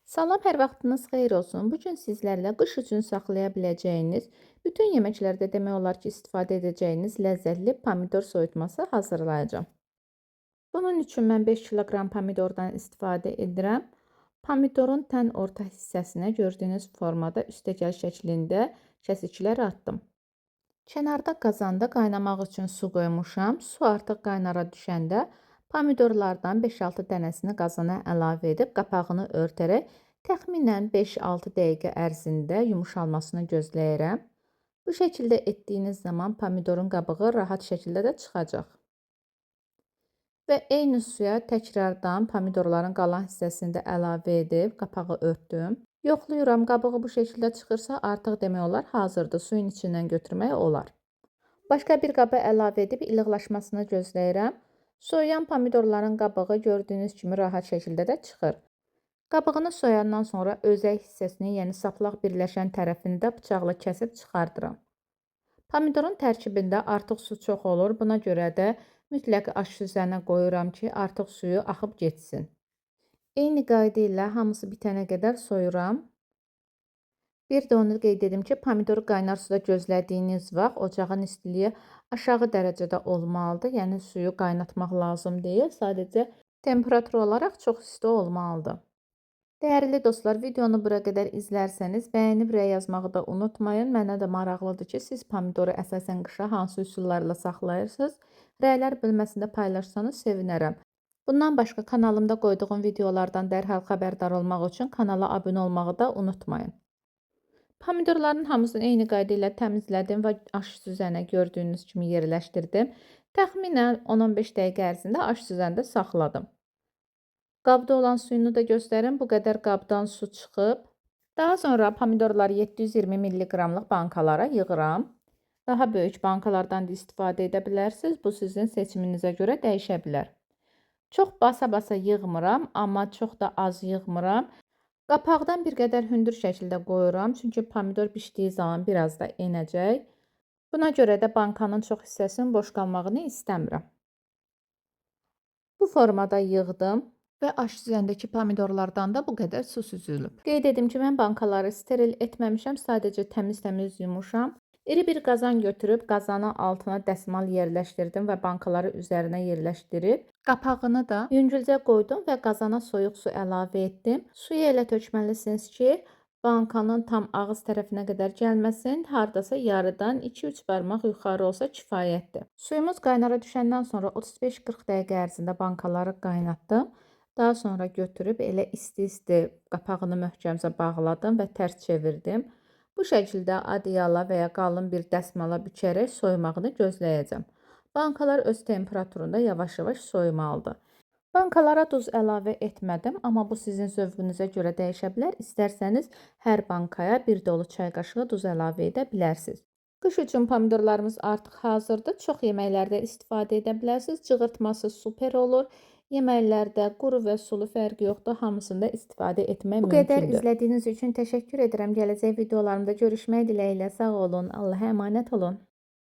Salam, hər vaxtınız xeyir olsun. Bu gün sizlərlə qış üçün saxlaya biləcəyiniz, bütün yeməklərdə demək olar ki, istifadə edəcəyiniz ləzzətli pomidor soyutması hazırlayacağam. Bunun üçün mən 5 kiloqram pomidordan istifadə edirəm. Pomidorun tən orta hissəsinə gördüyünüz formada üstəgəl şəklində kəsiklər atdım. Kənarda qazanda qaynamaq üçün su qoymuşam. Su artıq qaynara düşəndə pomidorlardan 5-6 dənəsini qazana əlavə edib qapağını örtərək təxminən 5-6 dəqiqə ərzində yumşalmasını gözləyirəm. Bu şəkildə etdiyiniz zaman pomidorun qabığı rahat şəkildə də çıxacaq. Və eyni suya təkrardan pomidorların qalan hissəsini də əlavə edib qapağı örtdüm. Yoxlayıram, qabığı bu şəkildə çıxırsa artıq demək olar hazırdır. Suyun içindən götürmək olar. Başqa bir qaba əlavə edib ilıqlaşmasını gözləyirəm. Soyuyan pomidorların qabığı gördüyünüz kimi rahat şəkildə də çıxır. Qabığını soyandan sonra özək hissəsini, yəni saplaq birləşən tərəfini də bıçaqla kəsib çıxardıram. Pomidorun tərkibində artıq su çox olur. Buna görə də mütləq aş süzənə qoyuram ki, artıq suyu axıb getsin. Eyni qayda ilə hamısı bitənə qədər soyuram. Bir də onu qeyd edim ki, pomidoru qaynar suda gözlədiyiniz vaxt ocağın istiliyi aşağı dərəcədə olmalıdır. Yəni suyu qaynatmaq lazım deyil. Sadəcə temperatur olaraq çox isti olmalıdır. Dəyərli dostlar, videonu bura qədər izlərsəniz, bəyənib rəy yazmağı da unutmayın. Mənə də maraqlıdır ki, siz pomidoru əsasən qışa hansı üsullarla saxlayırsınız? Rəylər bölməsində paylaşsanız sevinərəm. Bundan başqa kanalımda qoyduğum videolardan dərhal xəbərdar olmaq üçün kanala abunə olmağı da unutmayın. Pomidorların hamısını eyni qayda ilə təmizlədim və aş süzənə gördüyünüz kimi yerləşdirdim. Təxminən 10-15 dəqiqə ərzində aş süzəndə saxladım. Qabda olan suyunu da göstərim. Bu qədər qabdan su çıxıb. Daha sonra pomidorları 720 mg-lıq bankalara yığıram. Daha böyük bankalardan da istifadə edə bilərsiniz. Bu sizin seçiminizə görə dəyişə bilər. Çox basa-basa yığmıram, amma çox da az yığmıram. Qapaqdan bir qədər hündür şəkildə qoyuram. Çünki pomidor bişdiyi zaman biraz da enəcək. Buna görə də bankanın çox hissəsinin boş qalmağını istəmirəm. Bu formada yığdım. Və aş süzəndəki pomidorlardan da bu qədər su süzülüb. Qeyd edim ki, mən bankaları steril etməmişəm, sadəcə təmiz-təmiz yumuşam. İri bir qazan götürüb qazanın altına dəsmal yerləşdirdim və bankaları üzərinə yerləşdirib qapağını da yüngülcə qoydum və qazana soyuq su əlavə etdim. Suyu elə tökməlisiniz ki, bankanın tam ağız tərəfinə qədər gəlməsin, hardasa yarıdan 2-3 barmaq yuxarı olsa kifayətdir. Suyumuz qaynara düşəndən sonra 35-40 dəqiqə ərzində bankaları qaynatdım. Daha sonra götürüb elə isti-isti qapağını möhkəmcə bağladım və tərs çevirdim. Bu şəkildə adyala və ya qalın bir dəsmala bükərək soyumağını gözləyəcəm. Bankalar öz temperaturunda yavaş-yavaş soyumalıdır. Bankalara duz əlavə etmədim, amma bu sizin zövqünüzə görə dəyişə bilər. İstərsəniz hər bankaya bir dolu çay qaşığı duz əlavə edə bilərsiniz. Qış üçün pomidorlarımız artıq hazırdır. Çox yeməklərdə istifadə edə bilərsiniz. Cığırtması super olur. Yeməklərdə quru və sulu fərqi yoxdur. Hamısında istifadə etmək mümkündür. Bu qədər izlədiyiniz üçün təşəkkür edirəm. Gələcək videolarımda görüşmək diləğilə. Sağ olun. Allah'a əmanət olun.